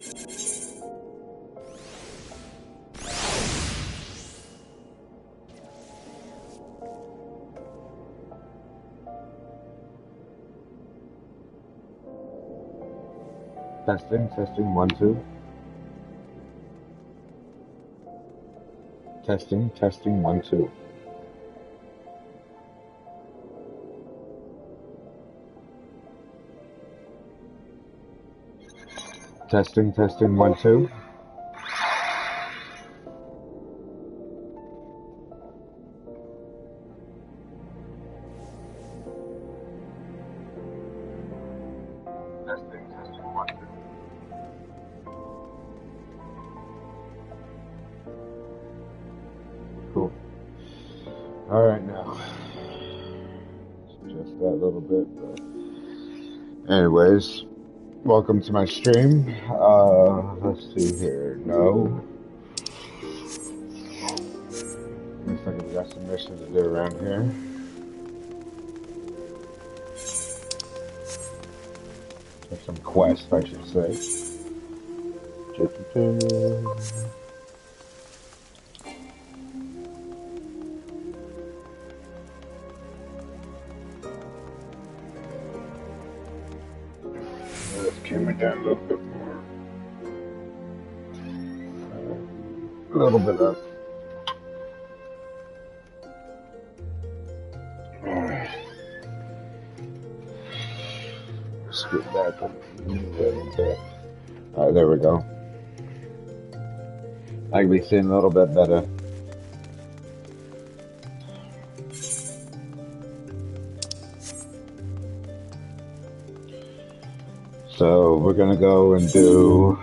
Testing, testing, 1, 2. Testing, testing, 1, 2. Testing, testing, 1, 2. Testing, testing, 1, 2. Cool. Alright now. Just that little bit, but anyways, welcome to my stream. Let's see here. No. Looks like we got some missions to do around here. Or some quests, I should say. Let's camera down a little bit more. A little bit up. Alright. Let's get back a little bit. Alright, there we go. I can be seeing a little bit better. So we're gonna go and do,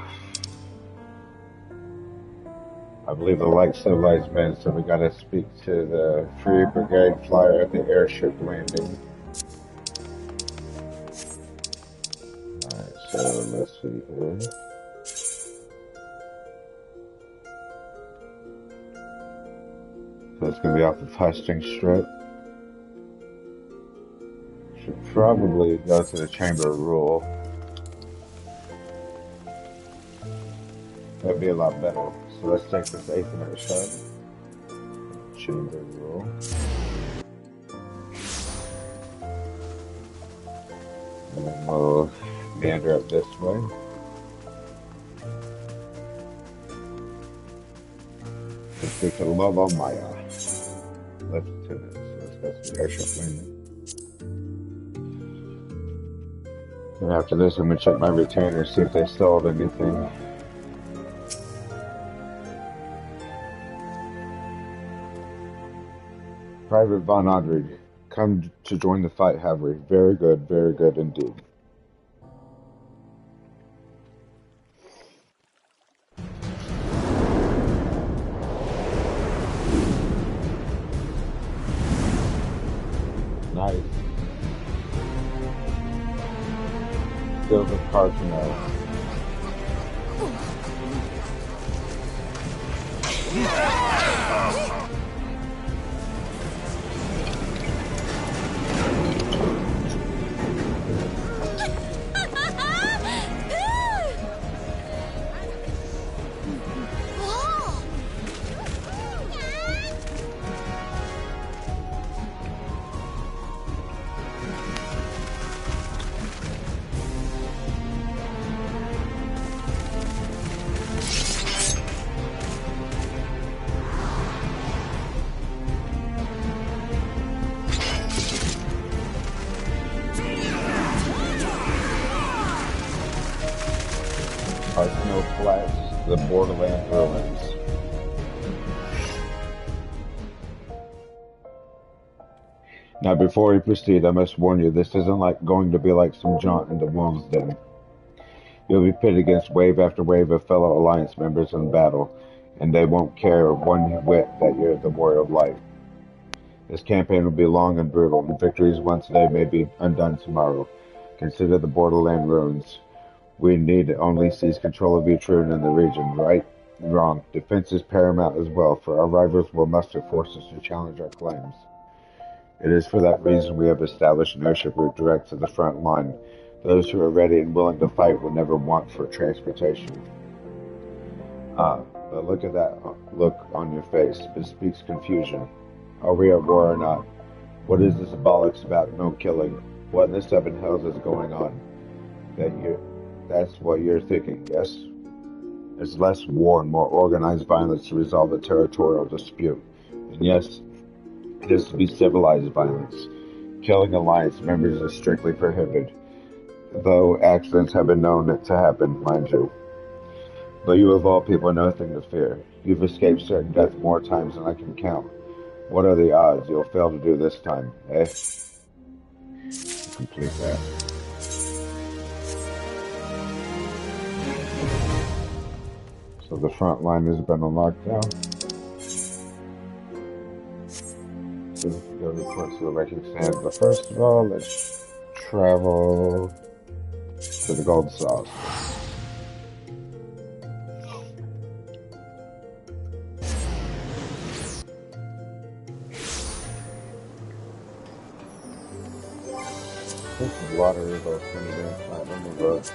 I believe, the like civilized men. So we gotta speak to the Free Brigade flyer at the airship landing. Alright, so let's see here. So it's gonna be off the testing strip. Should probably go to the Chamber of Rule. That'd be a lot better. So let's take this 8th minute shot. Chamber Rule. And then we'll meander up this way. Let's speak to Lolo Maya. Lieutenant. So let's go to the airship landing. And after this, I'm gonna check my retainers, see if they sold anything. Private Von Odrig, come to join the fight, have we? Very good indeed. Nice. Skills of Cardinal. Snow Flats, the Borderland Ruins. Now before we proceed, I must warn you, this isn't going to be like some jaunt into Wolves' Den. You'll be pitted against wave after wave of fellow Alliance members in battle, and they won't care one whit that you're the warrior of light. This campaign will be long and brutal, and victories won today may be undone tomorrow. Consider the Borderland Ruins. We need to only seize control of each ruin in the region, right? Wrong. Defense is paramount as well, for our rivals will muster forces to challenge our claims. It is for that reason we have established an airship route direct to the front line. Those who are ready and willing to fight will never want for transportation. But look at that look on your face. It speaks confusion. Are we at war or not? What is this bollocks about no killing? What in the seven hells is going on? That's what you're thinking, yes? There's less war and more organized violence to resolve a territorial dispute. And yes, it is to be civilized violence. Killing Alliance members is strictly prohibited, though accidents have been known to happen, mind you. But you of all people have nothing to fear. You've escaped certain death more times than I can count. What are the odds you'll fail to do this time, eh? Complete that. So the front line has been unlocked now. So let's go report to the wrecking stand. But first of all, let's travel to the gold sauce. This is water is all spinning in platinum of earth.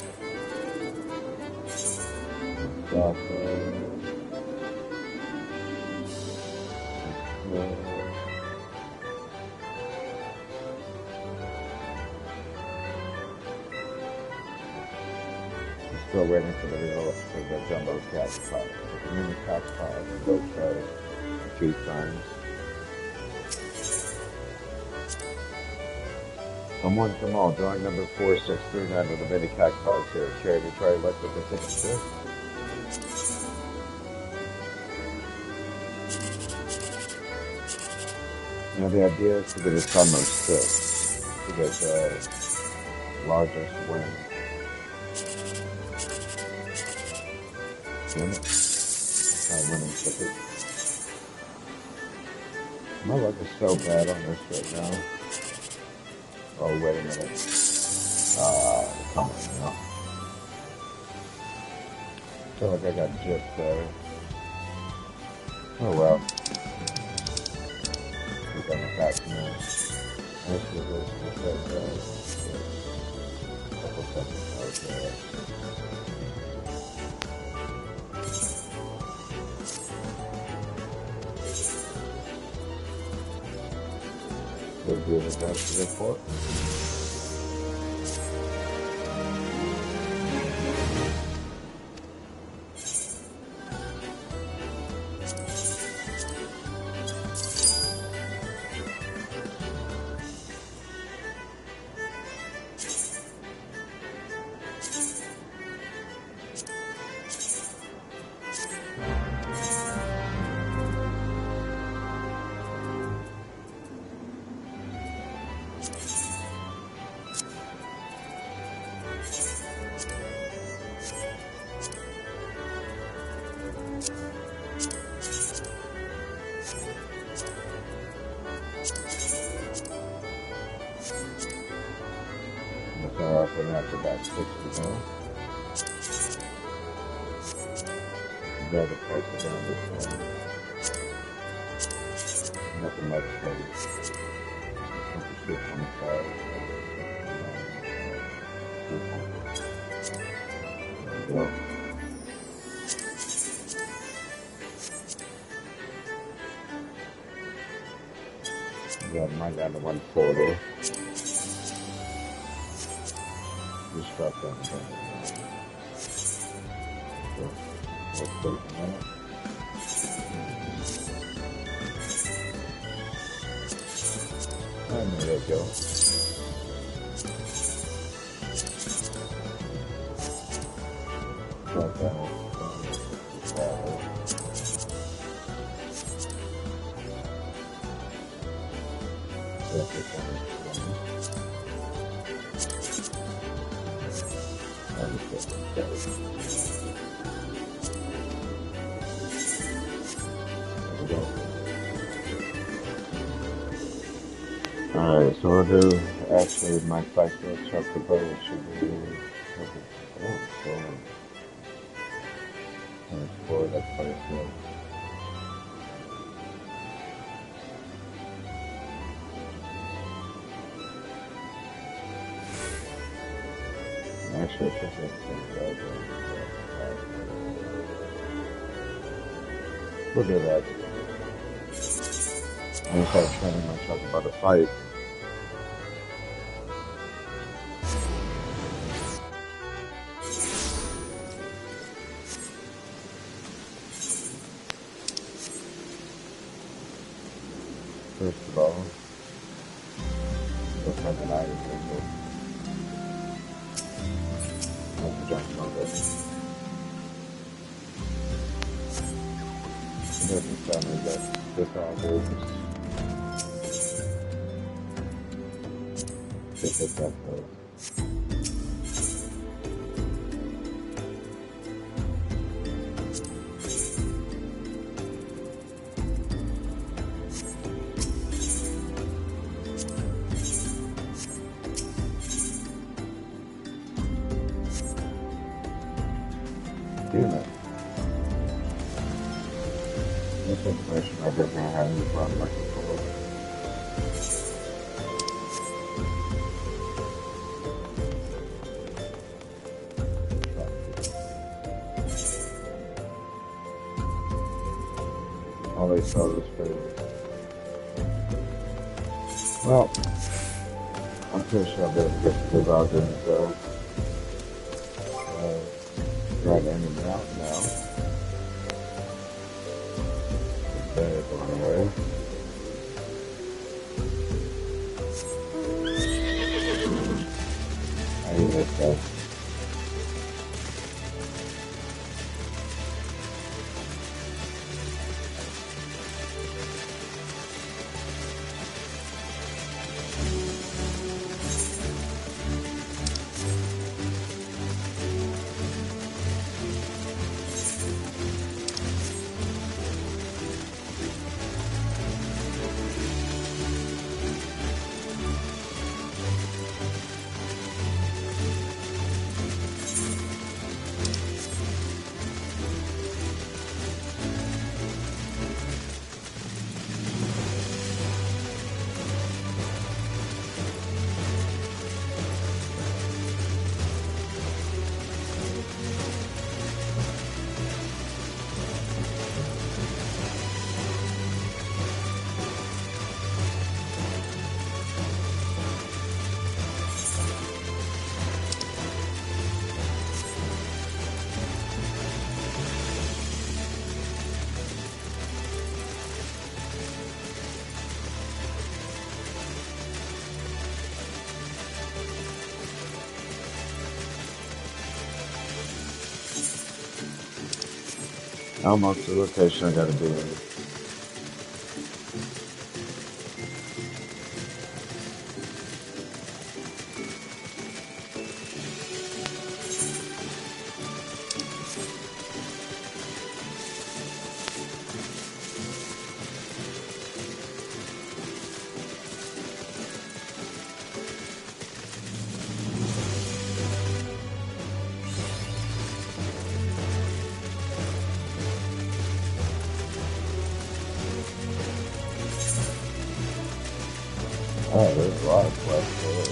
Still waiting for the results of the jumbo catch pot. The mini catch pot and go try a few times. Someone come on, drawing number 4639 of the mini catch pot is here. Care to try luck with the ticket, sir? Now the idea is to get a sum of 6 to get the largest win. Damn it. Winning ticket. My luck is so bad on this right now. Oh, wait a minute. Come on now. I feel like I got gypped there. Oh well. We're going back now. Let's do this. Couple seconds. Okay. We'll do the advance report. We're after about 60 now. Grab the price down this one. Nothing much steady. 26.25. There we go. Got mine down to 140. Just drop down the button. Let's put it in there. And there you go. Drop down. Alright, so we'll do actually my fight for truck the boat should be explore that place more. sure if this is we'll do that. I just had training myself about a fight. First of all, let's have an eye to the junction on this. It doesn't sound like that. This all goes. Take it back though. Damn it. This information I didn't have is what I'm looking for. All they saw was food. Well, I'm pretty sure I'll be able to get to the Rogers, right in and out now. Very far away. I need this guy. Almost the location I gotta be in. Oh, there's a lot of quests there.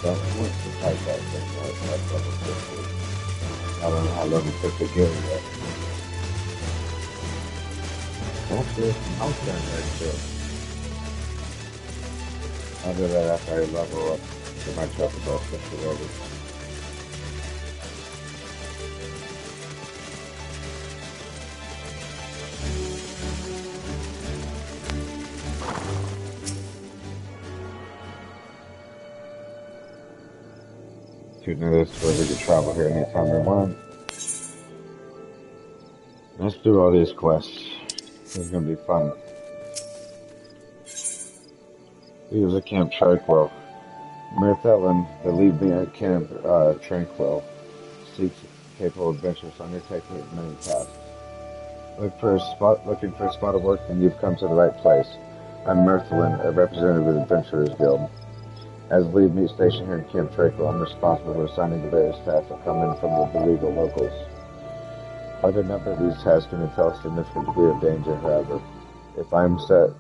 Don't want to type that thing like that's level 50. I don't know how level 50 get yet. That's it. I'm done there too. I'll do that after I level up to my truck about 50 levels. Shooting this where we can travel here anytime we want. Let's do all these quests. This is gonna be fun. Use a Camp Tranquil. Mirthelin, the lead me at Camp Tranquil, seeks capable adventurers undertaking many tasks. Looking for a spot of work, and you've come to the right place. I'm Mirthelin, a representative of the Adventurers Guild. As lead meat station here in Camp Tranquil, I'm responsible for assigning the various tasks that come in from the beleaguered locals. By the number of these tasks can entail a significant degree of danger, however. If I'm to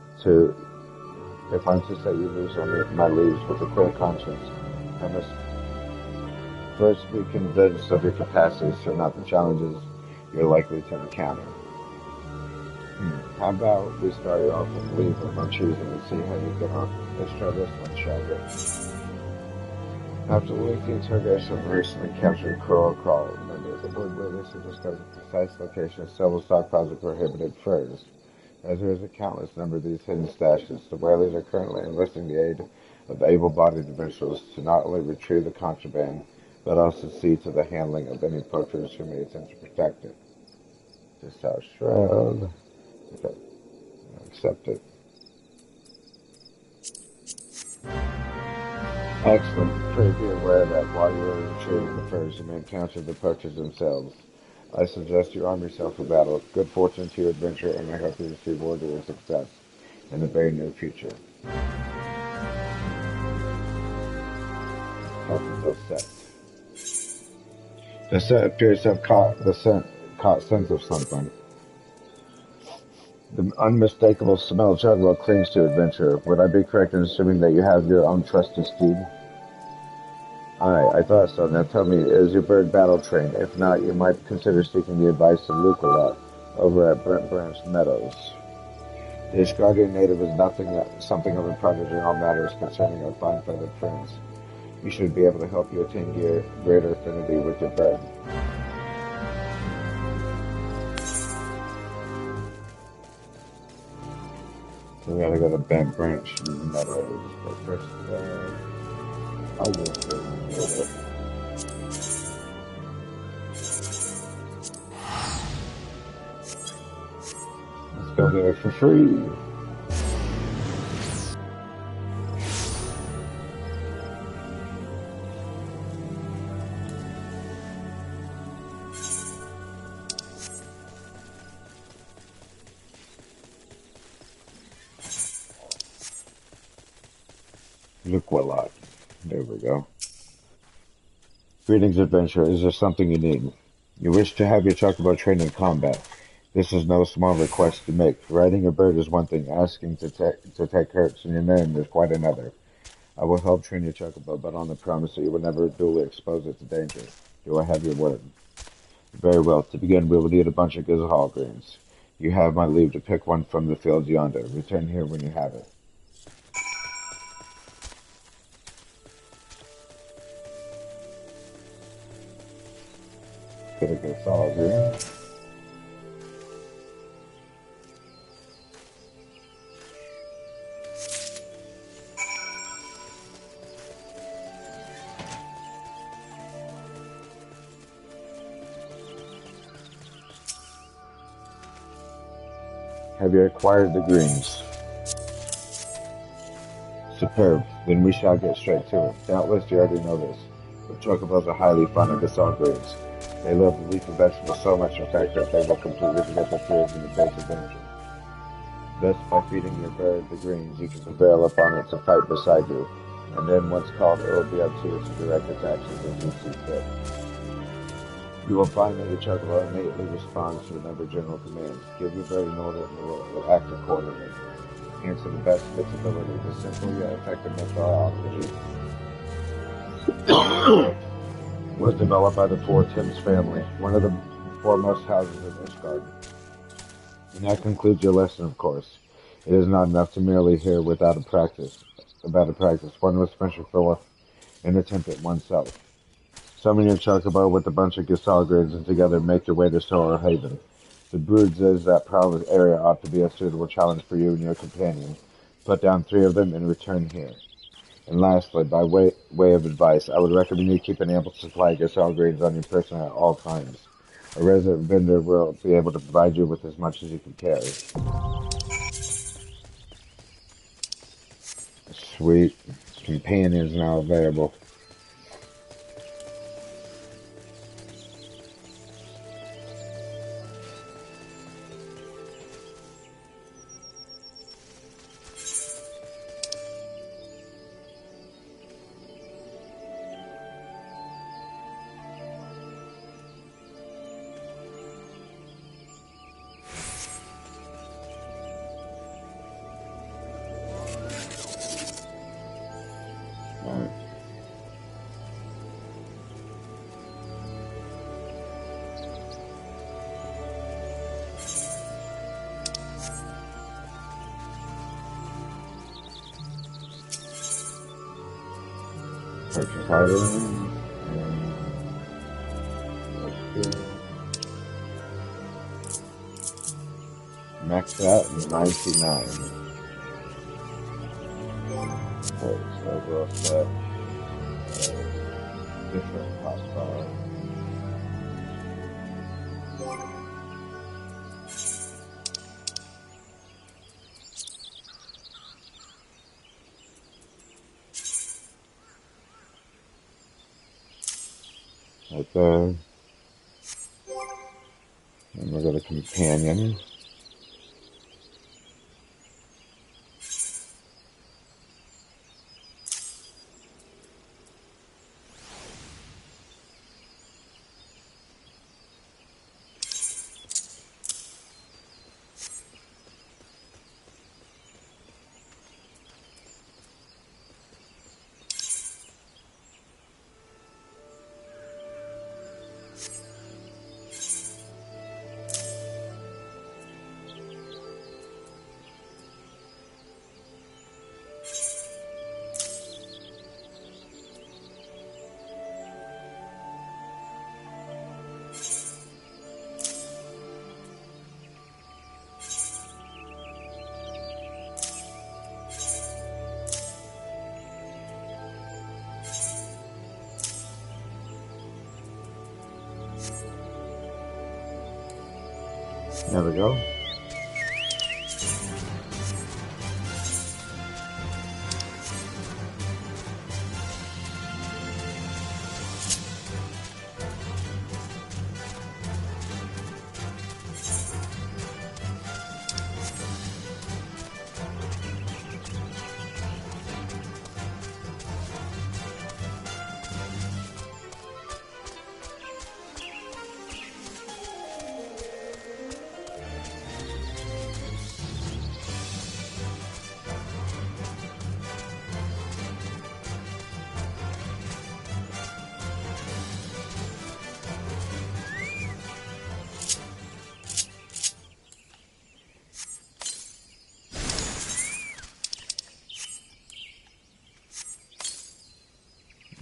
set you loose on my leaves with a clear conscience, I must First, be convinced of your capacity, so not the challenges you're likely to encounter. How about we start off with leave them on choosing and see how you get on? Let's try this one, shall we? After lengthy interrogation of recently captured coral crawl members, the board witnesses discovered the precise location of several stockpiles of prohibited furs. As there is a countless number of these hidden stashes, the whalers are currently enlisting the aid of able-bodied individuals to not only retrieve the contraband, but also see to the handling of any poachers who may attempt to protect it. Just our shroud. Okay, accept it. Excellent. Pray be aware that while you are retrieving the furs, you may encounter the poachers themselves. I suggest you arm yourself for battle. Good fortune to your adventure, and I hope you receive word of your success in the very near future. Health until set. The set appears to have caught sense of something. The unmistakable smell of juggalo clings to adventure. Would I be correct in assuming that you have your own trusted steed? I thought so. Now tell me, is your bird battle trained? If not, you might consider seeking the advice of Lucalat over at Brent Branch Meadows. The Ishgardian native is something of a prodigy in all matters concerning our fine feathered friends. You should be able to help you attain greater affinity with your bird. So we gotta go to Brent Branch Meadows. But first, I'll go for it. Let's go there for free. Look what lot. There we go. Greetings, adventurer. Is there something you need? You wish to have your chocobo trained in combat. This is no small request to make. Riding a bird is one thing. Asking to take hurts in your name is quite another. I will help train your chocobo, but on the promise that you will never duly expose it to danger. Do I have your word? Very well. To begin, we will need a bunch of gazelle greens. You have my leave to pick one from the fields yonder. Return here when you have it. Get a gazelle green. Have you acquired the greens? Superb. Then we shall get straight to it. Doubtless you already know this, but chocobos are highly fond of gazelle greens. They love the leafy vegetable so much, in fact, that they will completely forget their fears in the face of danger. Thus, by feeding your bird the greens, you can prevail upon it to fight beside you, and then once called, it will be up to you to direct its actions as you see fit. You will find that your chocobo innately responds to whatever general commands. Give your bird an order and it will act accordingly. And to the best of its ability, the simple yet effective methodology was developed by the Four Tims family, one of the foremost houses in Ishgard. And that concludes your lesson, of course. It is not enough to merely hear about a practice. One must venture forth and attempt it oneself. Summon your chocobo with a bunch of gazelle greens and together make your way to Solar Haven. The brood says that prowler's area ought to be a suitable challenge for you and your companion. Put down 3 of them and return here. And lastly, by way of advice, I would recommend you keep an ample supply of gazelle greens on your person at all times. A resident vendor will be able to provide you with as much as you can carry. Sweet. Companions now available. Purchase items. Max out 99. Okay, so we'll set different hotspot. Right there. And we'll go to companion. There we go.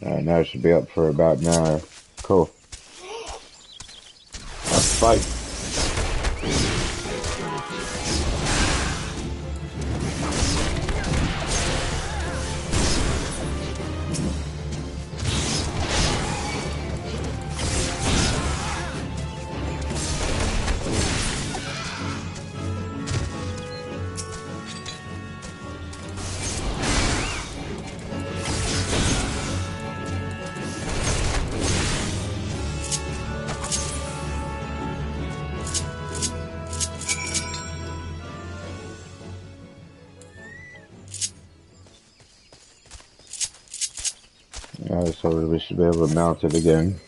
Alright, now it should be up for about an hour. Cool. Let's fight. Alright, so we should be able to mount it again.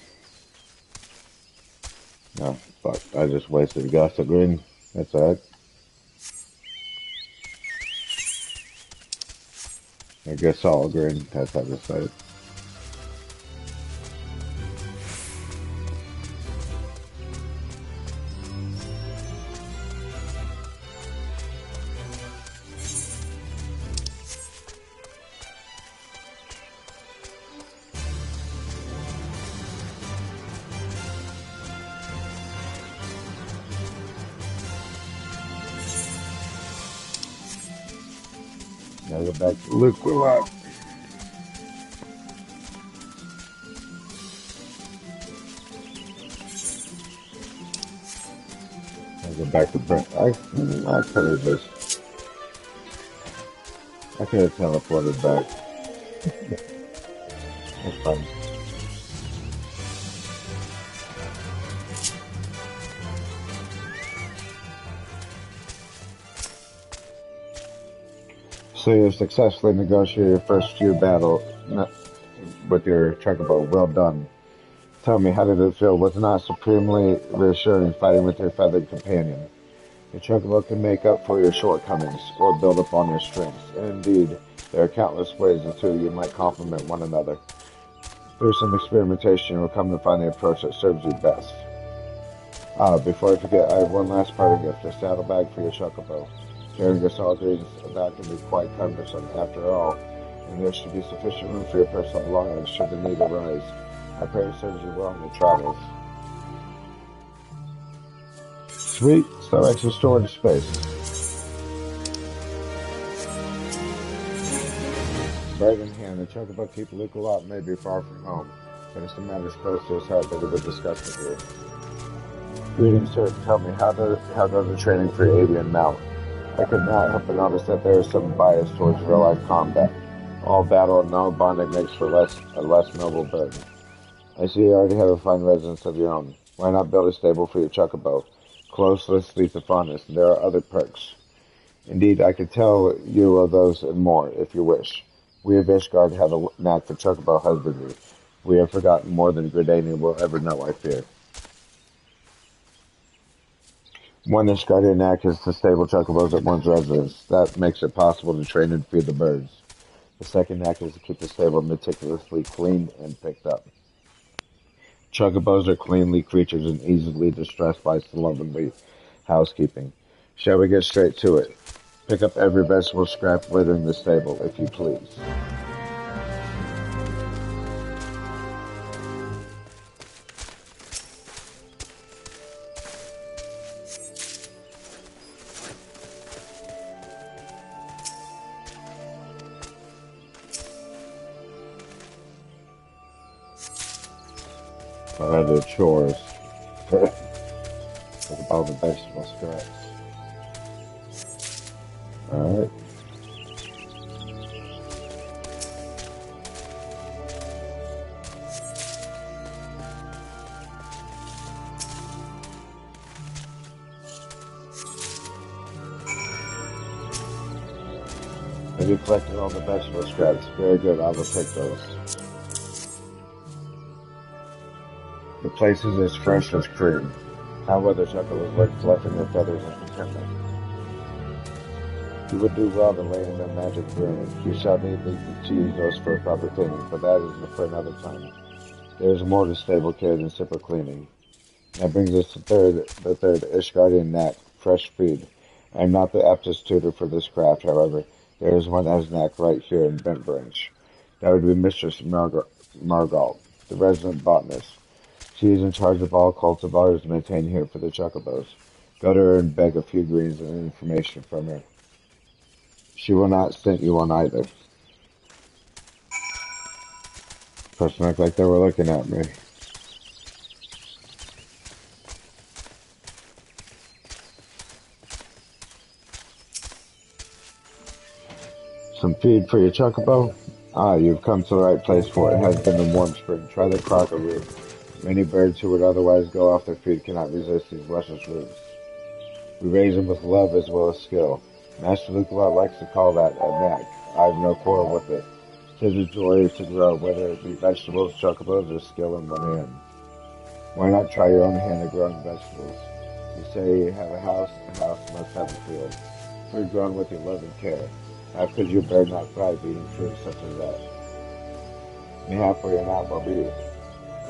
Oh, fuck. I just wasted gas of green. That's alright. I guess all green. That's how to say it. Gotta go back to liquid lock. Gotta go back to Brent. I could have just. I could have teleported back. That's fine. So you successfully negotiated your first few battles with your chocobo. Well done. Tell me, how did it feel? Was it not supremely reassuring fighting with your feathered companion? Your chocobo can make up for your shortcomings or build upon your strengths. And indeed, there are countless ways the two of you might complement one another. Through some experimentation, you'll come to find the approach that serves you best. Before I forget, I have one last parting gift, a saddlebag for your chocobo. Carrying your soldiers about can be quite cumbersome. After all, and there should be sufficient room for your personal belongings should the need arise. I pray it serves you well in your travels. Sweet, so extra storage space. Bird in hand, the chocobo keep Luke a lot may be far from home, but it's the matters close to his heart that he would discuss with you. Greetings, sir. Tell me, how goes the training for your avian mount? I could not help but notice that there is some bias towards real-life combat. All battle and no bonding makes for a less noble bird. I see you already have a fine residence of your own. Why not build a stable for your chocobo? Close lists lead to fondness, and there are other perks. Indeed, I could tell you of those and more, if you wish. We of Ishgard have a knack for chocobo husbandry. We have forgotten more than Gridania will ever know, I fear. One Ishgardian knack is to stable chocobos at one's residence. That makes it possible to train and feed the birds. The second knack is to keep the stable meticulously cleaned and picked up. Chocobos are cleanly creatures and easily distressed by slovenly housekeeping. Shall we get straight to it? Pick up every vegetable scrap littering the stable, if you please. The chores. Pick up all the vegetable scraps. Alright. Have you collected all the vegetable scraps? Very good, I will take those. The place is as fresh as cream. How other chocobos like fluffing their feathers in contentment. You would do well to lay in the magic room. You shall need to use those for a proper cleaning, but that is for another time. There is more to stable care than simple cleaning. That brings us to the third Ishgardian knack, fresh feed. I am not the aptest tutor for this craft, however. There is one that has knack right here in Bent Branch. That would be Mistress Margalt, the resident botanist. She is in charge of all cultivars maintained here for the chocobos. Go to her and beg a few greens and information from her. She will not stint you on either. Person looked like they were looking at me. Some feed for your chocobo? Ah, you've come to the right place for it. It has been a warm spring. Try the crocker root. Many birds who would otherwise go off their feet cannot resist these luscious roots. We raise them with love as well as skill. Master Luculot likes to call that a knack. I have no quarrel with it. 'Tis a joy to grow, whether it be vegetables, chocobos, or skill in one hand. Why not try your own hand at growing vegetables? You say you have a house must have a field. Fruit grown with your love and care. How could your bird not thrive eating fruit such as that? Mayhap for your knack will be.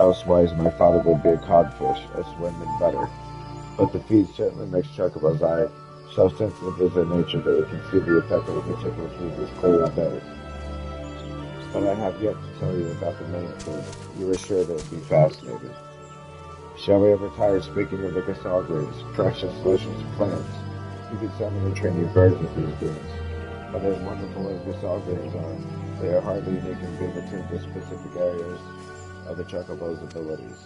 Elsewise, my father would be a codfish, a swim in butter. But the feed certainly makes chocobos' eye so sensitive is their nature that it can see the effect of a particular food as clear as day. But I have yet to tell you about the main food. You are sure that it would be fascinating. Shall we ever tire speaking of the gasol greens, precious, delicious plants? You could send them to train your birds with these greens. But as wonderful as gasol greens are, they are hardly unique in being attuned to specific areas of the chocobo's abilities.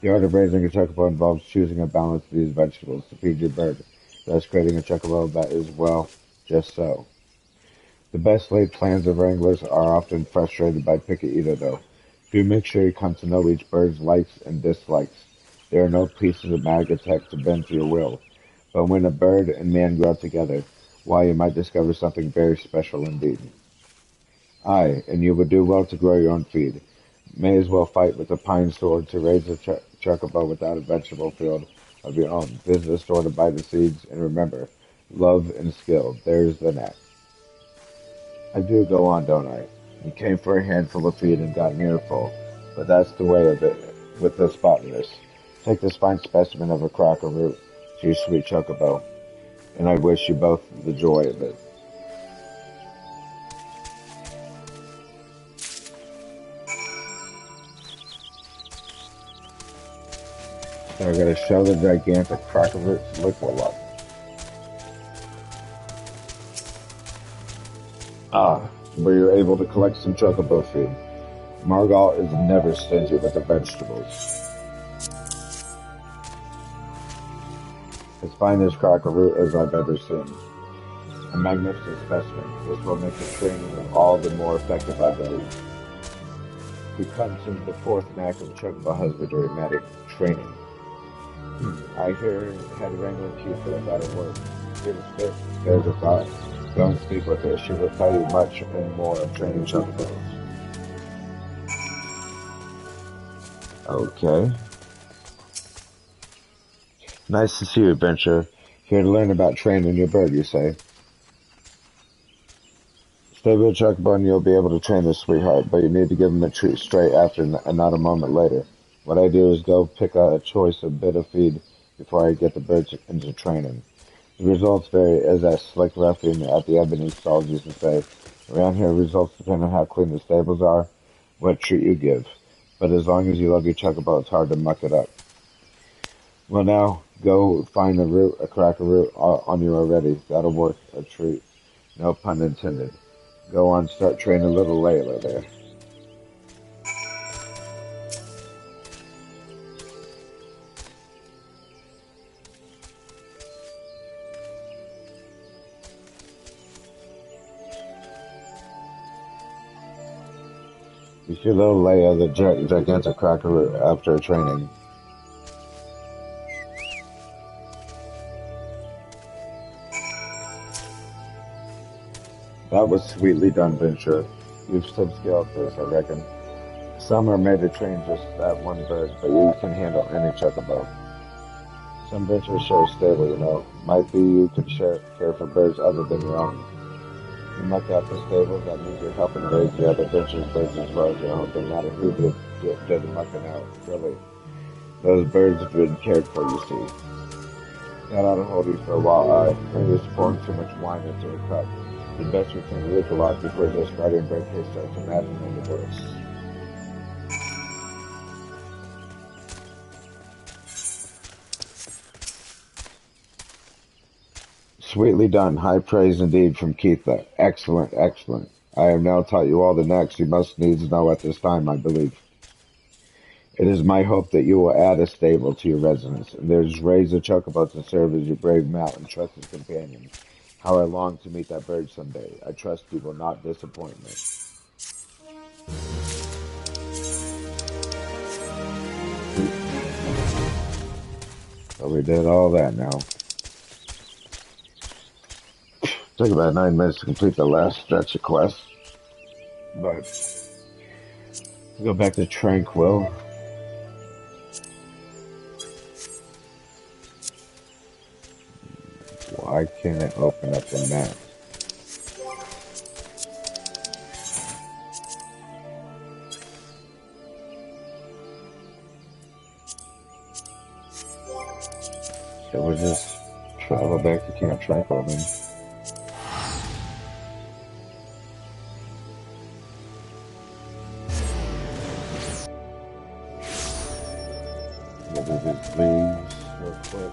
The art of raising a chocobo involves choosing a balance of these vegetables to feed your bird, thus creating a chocobo that is, well, just so. The best laid plans of wranglers are often frustrated by picky eater, though. Do make sure you come to know each bird's likes and dislikes. There are no pieces of magic text to bend to your will, but when a bird and man grow together, why, you might discover something very special indeed. Aye, and you would do well to grow your own feed. May as well fight with a pine sword to raise a chocobo without a vegetable field of your own. Visit the store to buy the seeds, and remember, love and skill, there's the knack. I do go on, don't I? You came for a handful of feed and got an earful, but that's the way of it with this botanist. Take this fine specimen of a crocker root to your sweet chocobo, and I wish you both the joy of it. So we're going to show the gigantic crocodile's liquid luck. Ah, were you able to collect some chocobo feed? Margal is never stingy with the vegetables. As fine as crocodile as I've ever seen. A magnificent specimen. This will make the training all the more effective, I believe. We come to the fourth knack of chocobo husbandry, matic training. I hear head wrangling Q for about her work. Give a spit, there's a thought. Go and speak with her. She will tell you much and more of training chocobos. Okay. Nice to see you, Adventure. Here to learn about training your bird, you say? Stay with Chocobo and you'll be able to train this sweetheart, but you need to give him a treat straight after and not a moment later. What I do is go pick a choice a bit of feed before I get the birds into training. The results vary, as that slick ruffian at the ebony stalls used to say. Around here, results depend on how clean the stables are, what treat you give. But as long as you love your Chocobo, it's hard to muck it up. Well, now, go find a cracker root on you already. That'll work a treat. No pun intended. Go on, start training little Layla there. You see little Leia, the gigantic cracker root after training. That was sweetly done, Venture. You've subscaled this, I reckon. Some are made to train just that one bird, but you can handle any chocobo. Some ventures share stable, you know. Might be you could care for birds other than your own. You muck out the stable, that means you're helping raise the other ventures' birds as well as your own, no matter who did the mucking out, really. Those birds have been cared for, you see. That ought to hold you for a while, Maybe you're pouring too much wine into a cup. The best return to Ricolot before this guardian bird case starts imagining the worst. Sweetly done. High praise indeed from Keitha. Excellent, excellent. I have now taught you all the necks you must needs know at this time, I believe. It is my hope that you will add a stable to your residence, and there's raised a chocobo to serve as your brave mount and trusted companion. How I long to meet that bird someday. I trust you will not disappoint me. So we did all that now. Took about 9 minutes to complete the last stretch of quest. But go back to Tranquil. Why can't it open up the map? So we'll just travel back to Camp Tranquil then. We'll do these leaves real quick.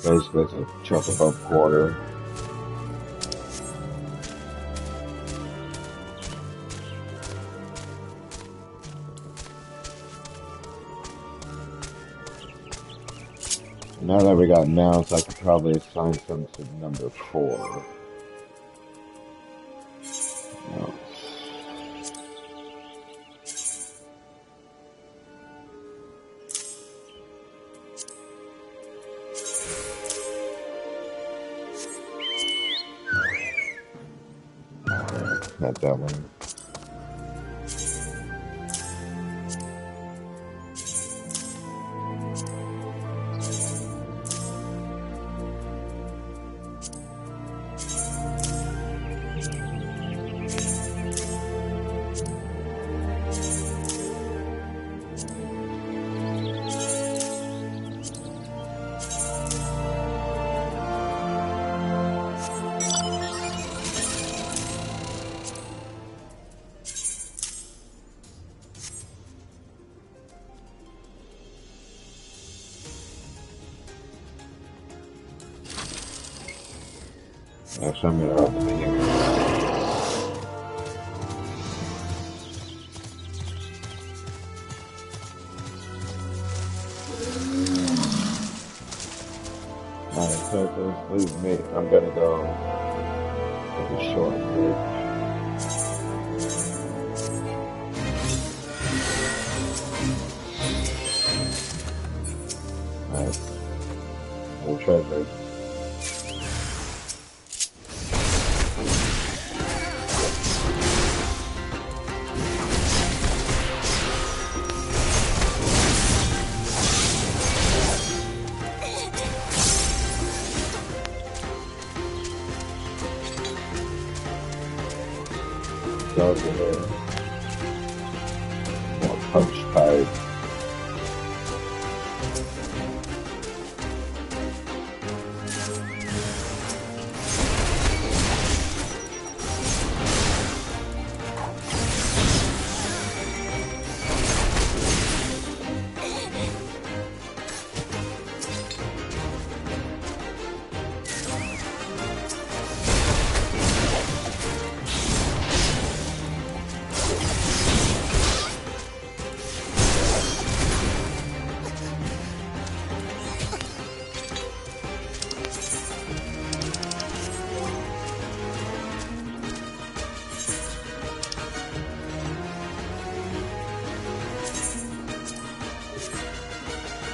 Basically, it's a chocobo quarter. Now that we got mounts, I could probably assign some to number 4. Mounts. Not that one. Actually, I'm gonna open the beginning. Alright, so this leaves me. I'm gonna go take a short break. Alright, the treasure. Go over here. More punch card.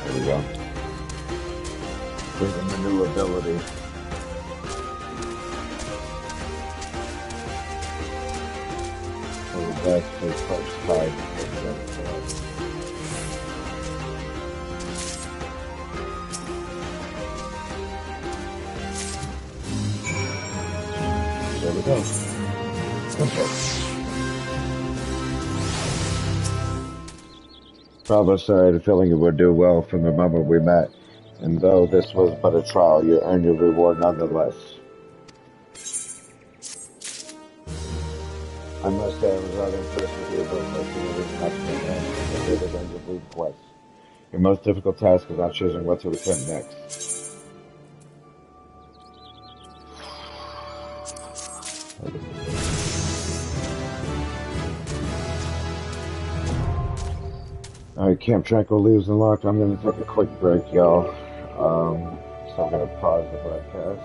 There we go. Getting the new ability. So that's the first card. There we go. Provost had a feeling it would do well from the moment we met, and though this was but a trial, you earned your reward nonetheless. I must say I was rather impressed with your both personalities and excellent and the bigger than your lead quest. Your most difficult task is not choosing what to attempt next. Alright, Camp Tranquil leaves unlocked. I'm gonna take a quick break, y'all. So I'm gonna pause the broadcast.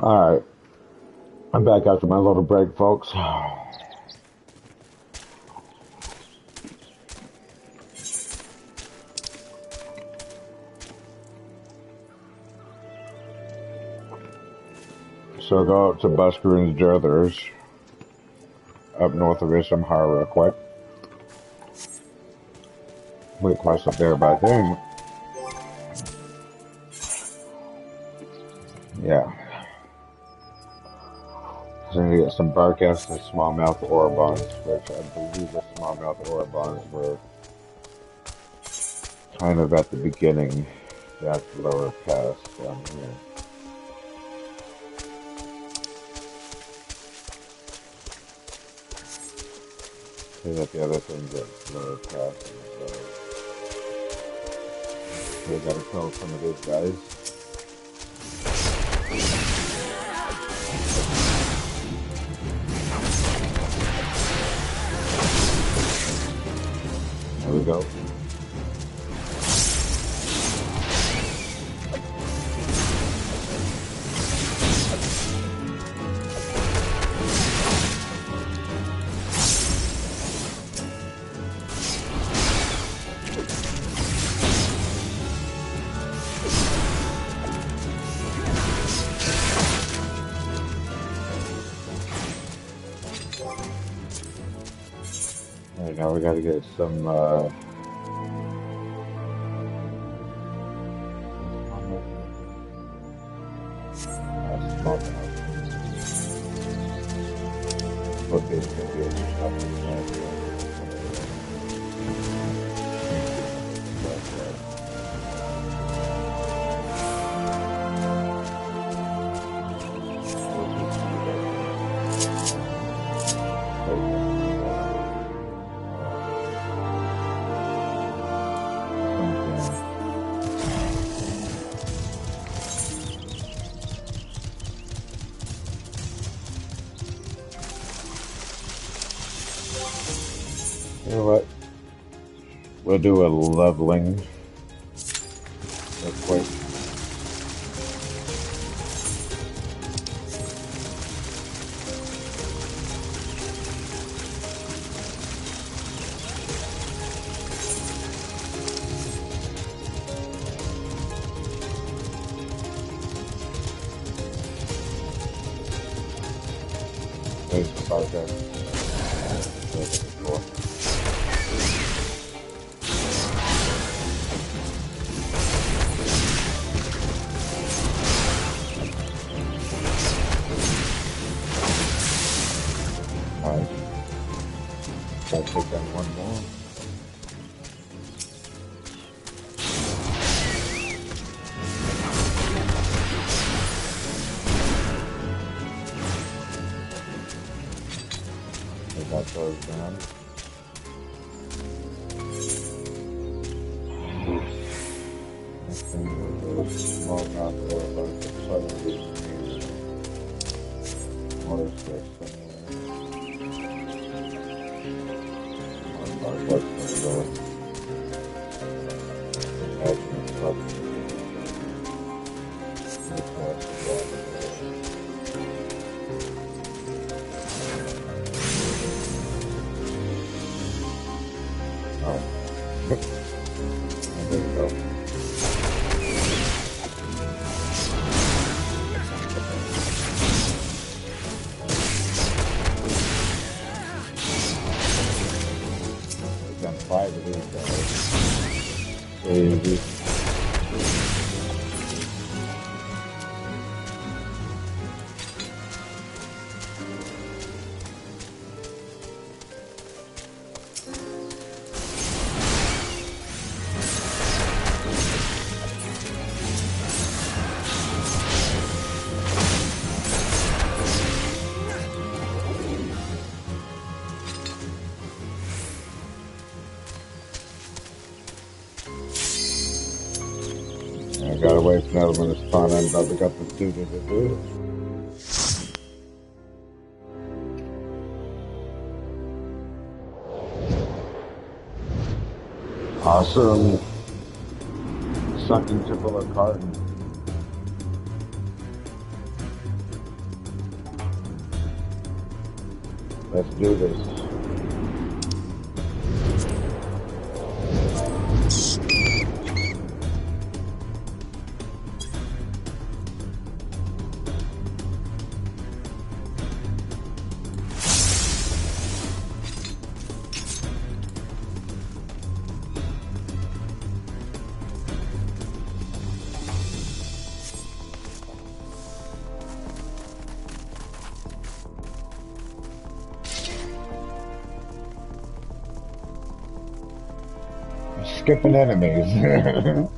Alright, I'm back after my little break, folks. So go up to Busker and the Druthers, up north of Ishamhara real quick. We cross up there by then. Yeah. So you get some Barcasts and smallmouth Orobons, which I believe the smallmouth Orobons were kind of at the beginning, that lower pass down here. See that the other thing that's lower pass. So we gotta kill some of these guys. There we go. Alright, now we gotta get some, you know what? We'll do a leveling real quick. There's the podcast. Alright. Gotta take down one more. I got those down. Small mouth or a bunch of suddenly more space there we go. We've done 5 of these guys. Easy. I gotta wait for another one to spawn in, but we got the duty to do. Awesome. Sucking to full of carton. Let's do this. Skipping enemies.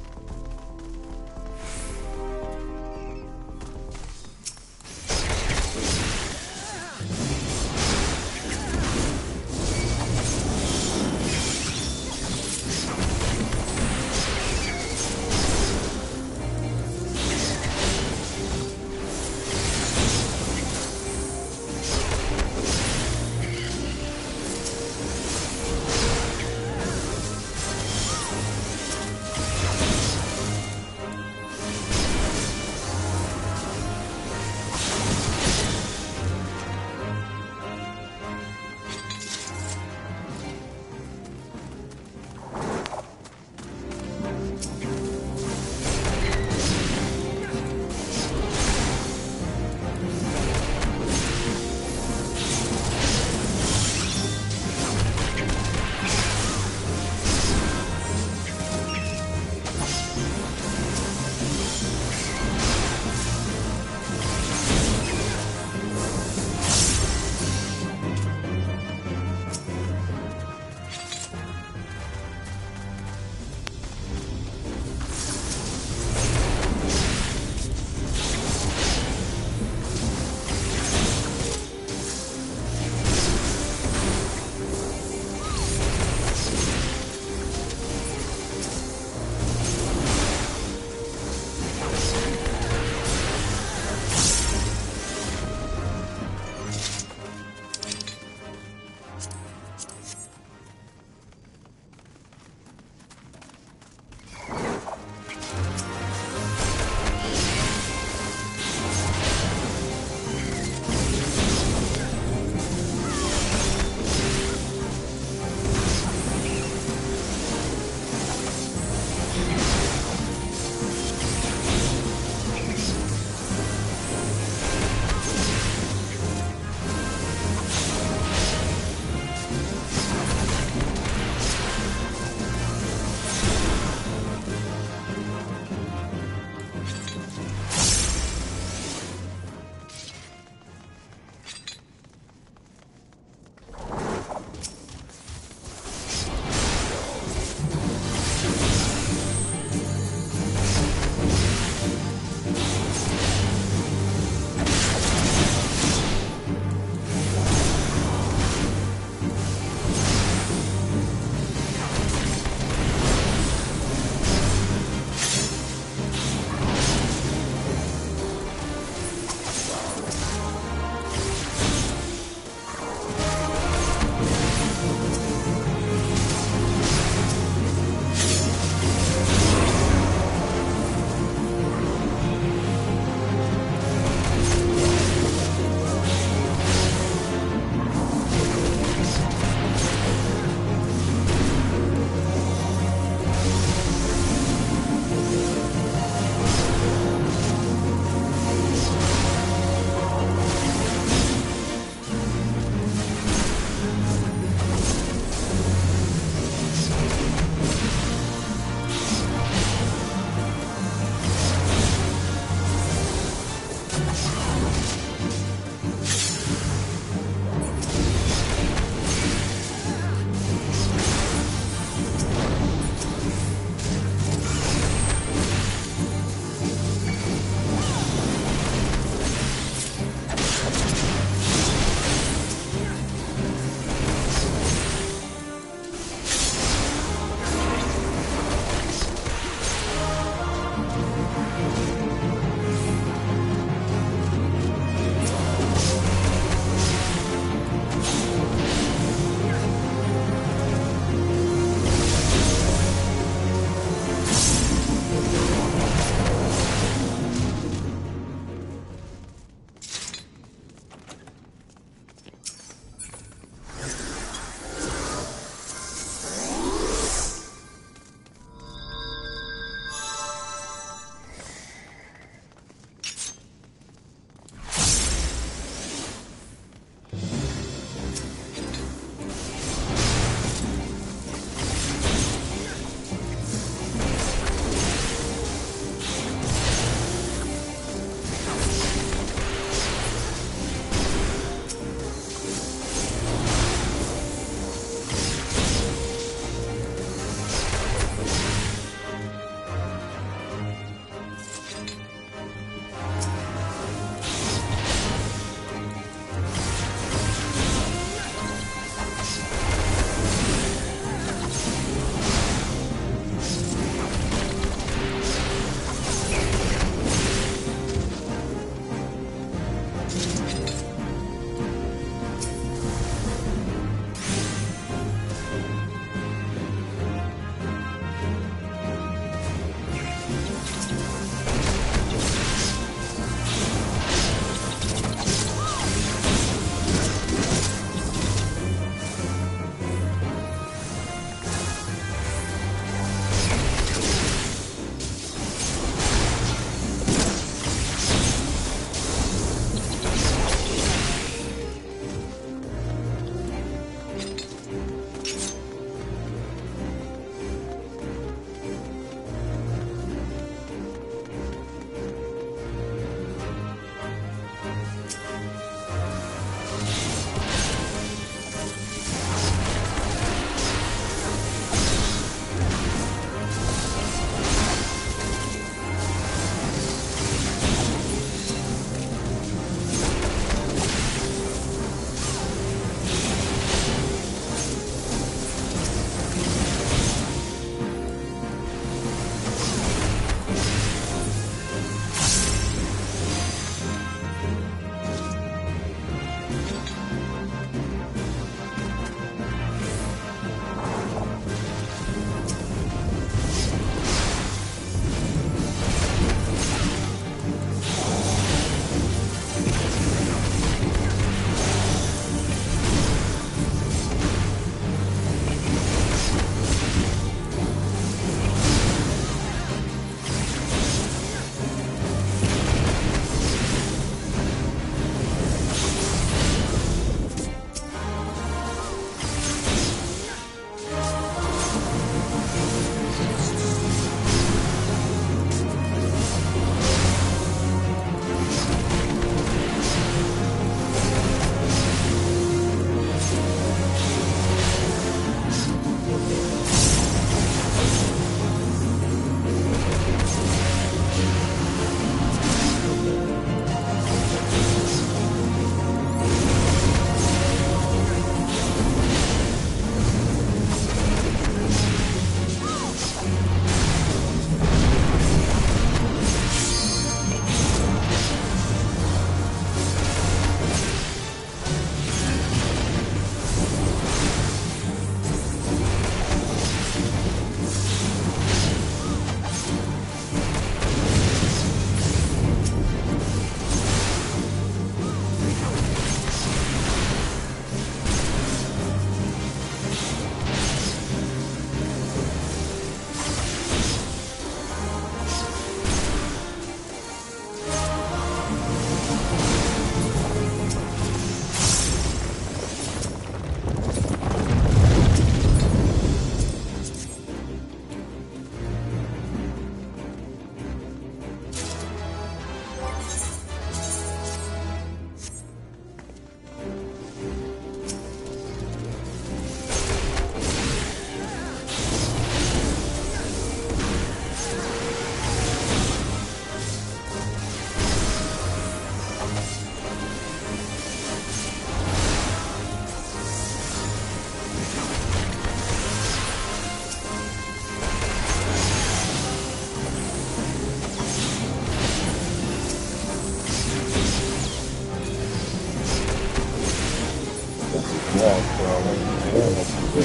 Yeah, that's good.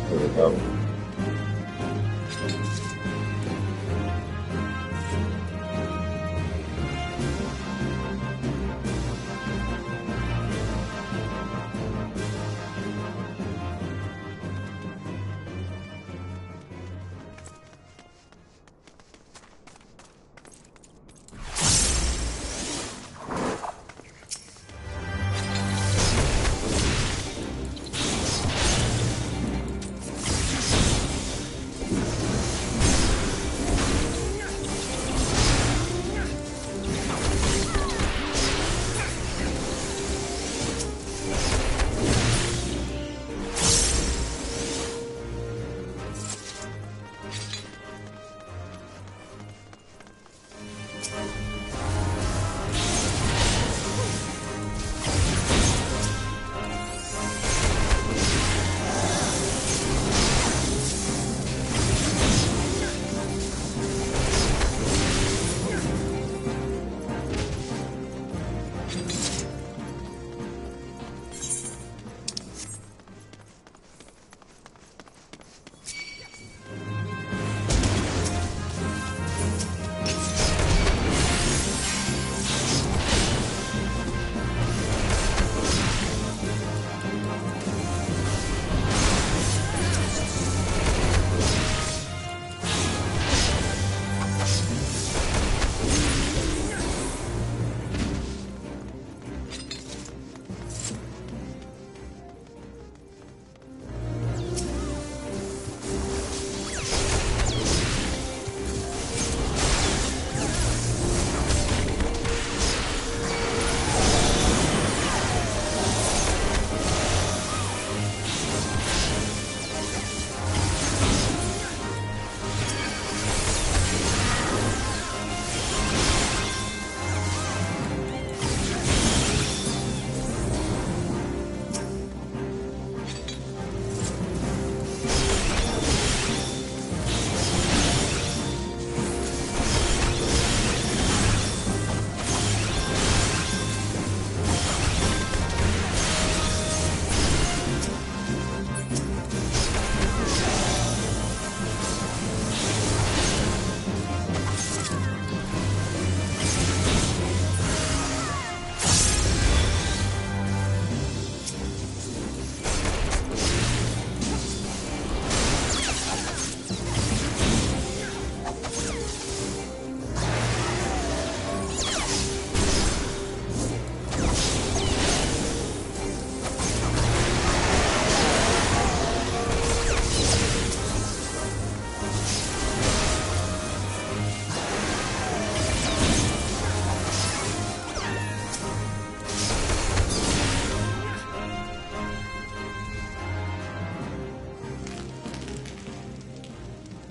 There we go.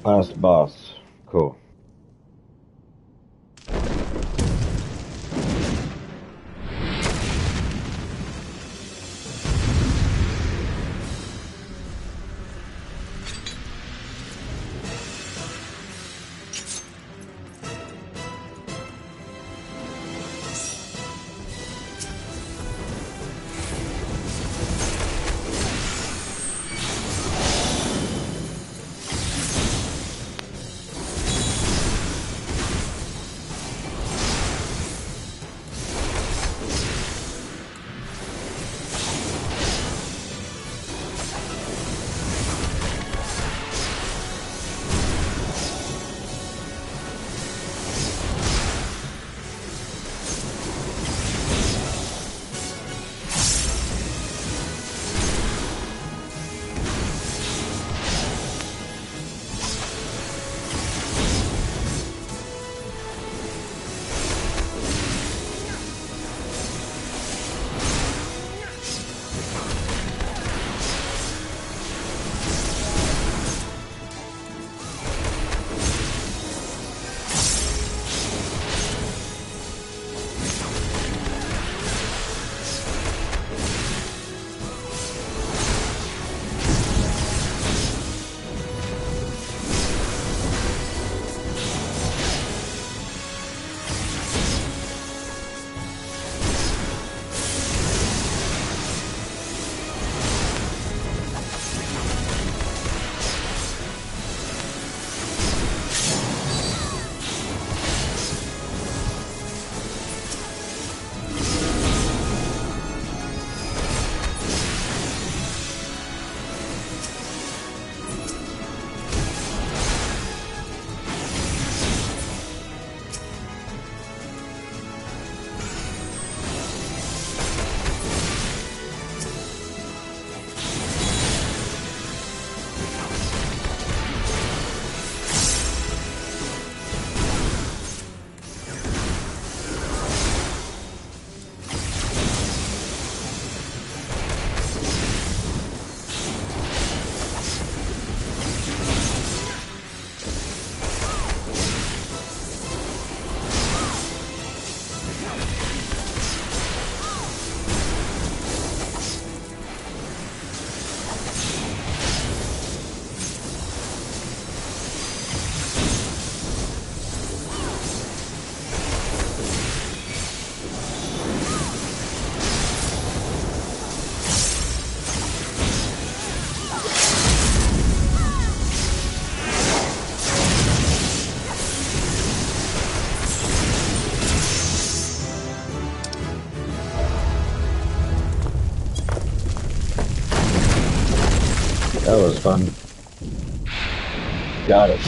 Last boss. Cool. fun. Got it.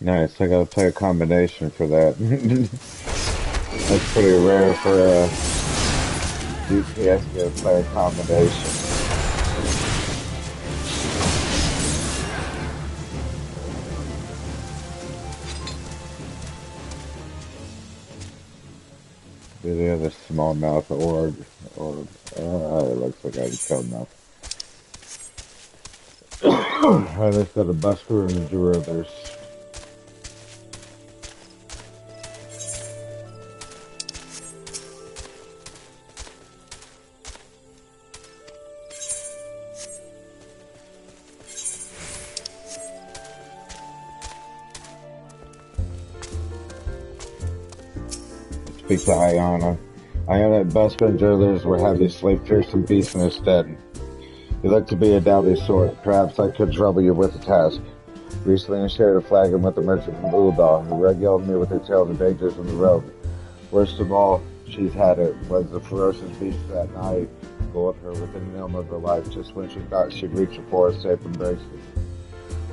Nice. I gotta play a combination for that. That's pretty rare for a DPS to play a combination. Do the other smallmouth or it looks like I killed enough. I just got a busker and a druthers. Speak to Iona. Iona at Busker and Druthers were heavy slave fearsome beasts in his stead. You look to be a doughty sort. Perhaps I could trouble you with a task. Recently I shared a flagon with the merchant from Uldal, who regaled me with her tale of the dangers on the road. Worst of all, she's had it, was the ferocious beast that night gored her within an ilm of her life, just when she thought she'd reach a forest safe embraces.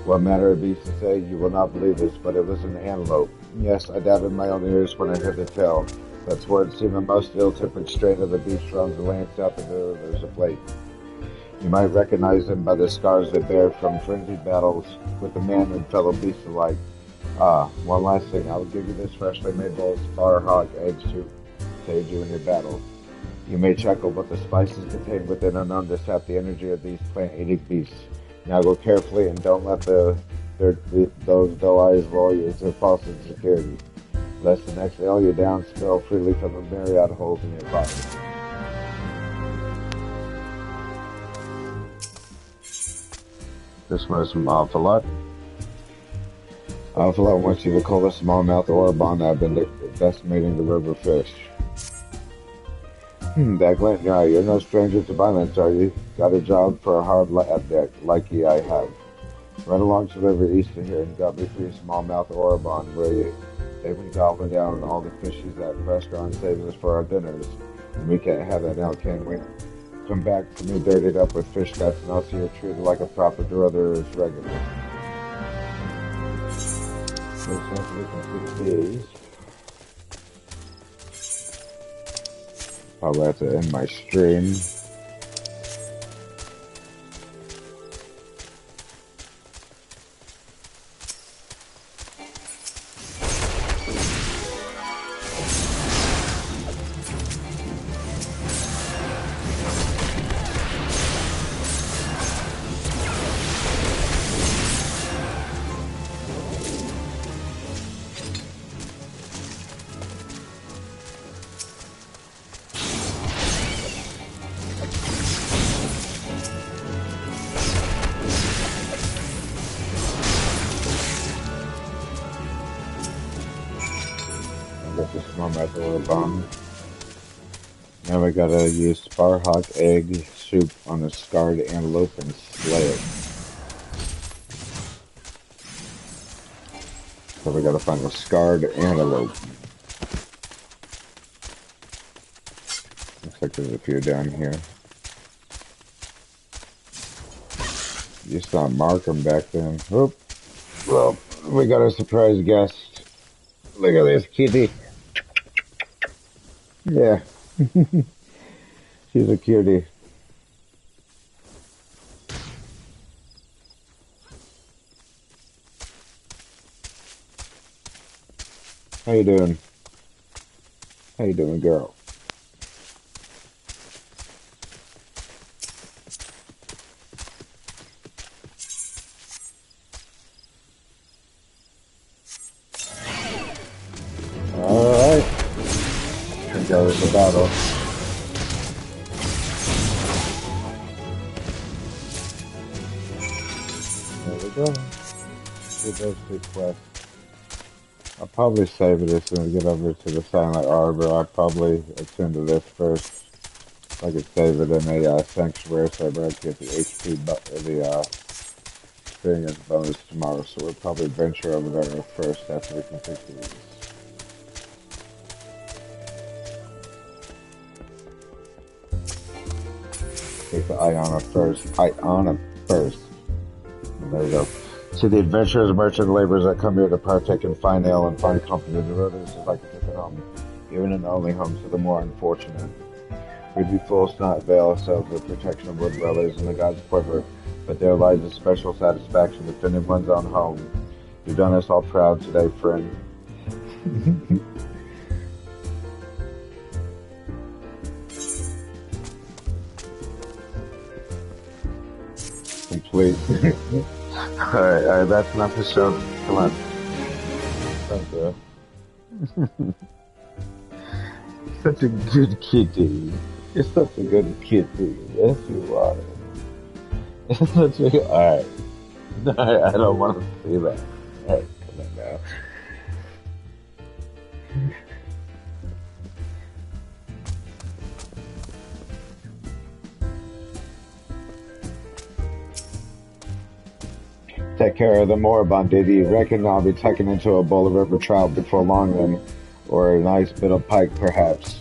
What matter of beast to say, you will not believe this, but it was an antelope. Yes, I doubted my own ears when I heard the tale. That's where it seemed the most ill-tempered strain of the beast roams the land south of the rivers of late. You might recognize them by the scars they bear from frenzied battles with the man and fellow beasts alike. Ah, one last thing. I will give you this freshly made bowl of spar hog eggs to aid you in your battle. You may chuckle, but the spices contained within are known to sap the energy of these plant-eating beasts. Now go carefully and don't let those dull eyes lull you into false insecurity, lest the next ale you down spill freely from the myriad holes in your body. This was from Alphalot. Alphalot wants you to call the smallmouth Orban that have been decimating the river fish. Declan, yeah, you're no stranger to violence, are you? Got a job for a hard lab deck, like I have. Right along the river east of here and got me 3 smallmouth Orban, where they've been gobbling down all the fishes that restaurant saves us for our dinners. And we can't have that now, can we? Come back for me dirtied up with fish guts and I'll see you're treated like a proper Druthers regular. Looks like we can fix these. Probably have to end my stream. Now we gotta use Sparhawk egg soup on a scarred antelope and slay it. So we gotta find a scarred antelope. Looks like there's a few down here. Just not mark them back then. Oop. Well, we got a surprise guest. Look at this kitty. Yeah. She's a cutie. How you doing? How you doing, girl? Alright. Here goes the battle. There we go. Do those two quests. I'll probably save it as soon as I get over to the Silent Arbor. I'll probably attend to this first. I could save it in a sanctuary server. I get the HP, the experience bonus tomorrow. So we'll probably venture over there first after we complete these. Take the Iona first. Iona first. There we go. To the adventurers, merchant laborers that come here to partake in fine ale and find company, the road is like a different home, given an only home to the more unfortunate. We'd be fools to not veil ourselves with protection of wood dwellers in the God's quiver, but there lies a special satisfaction defending one's own home. You've done us all proud today, friend. Complete. Alright, that's enough to show. Come on. Thank you. Such a good kitty. You're such a good kitty. Yes, you are. You're such a... Alright. I don't want to see that. Alright, come on now. Take care of the moribund, did you reckon I'll be tucking into a bowl of river trout before long then? Or a nice bit of pike, perhaps?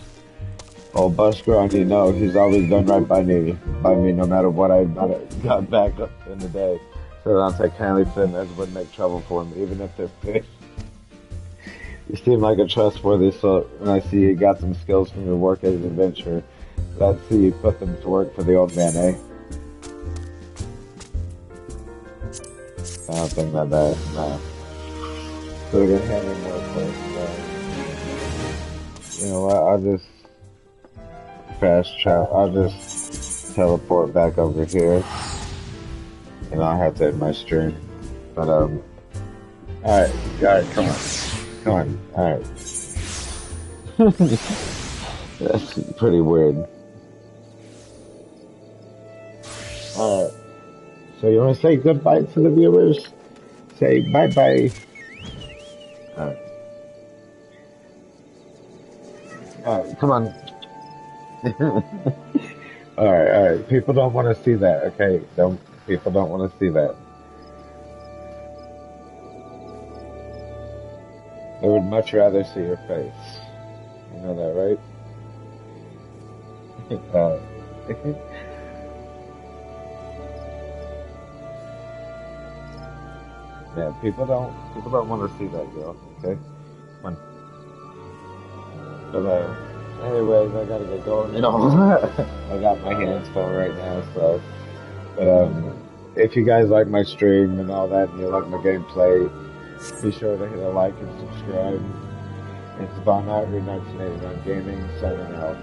Old Busker, on you know, he's always done right by me, no matter what I got back up in the day. So I'll take kindly to him as would make trouble for him, even if they're fish. You seem like a trustworthy sort, and I see you got some skills from your work as an adventurer. Let's see you put them to work for the old man, eh? I don't think that bad, no. So we're gonna have more questions. You know what, I'll just fast travel, I'll just teleport back over here. And I'll have to end my stream. But, alright, come on, alright. That's pretty weird. Alright. So you want to say goodbye to the viewers? Say bye-bye. Alright. Alright, come on. Alright. People don't want to see that, okay? People don't want to see that. They would much rather see your face. You know that, right? Yeah, people don't want to see that girl, okay? Come on. But, anyways, I gotta get going, you know. I got my hands full right now, so. But, if you guys like my stream and all that, and you like my gameplay, be sure to hit a like and subscribe. It's Von Out, your 1989 Gaming, signing out.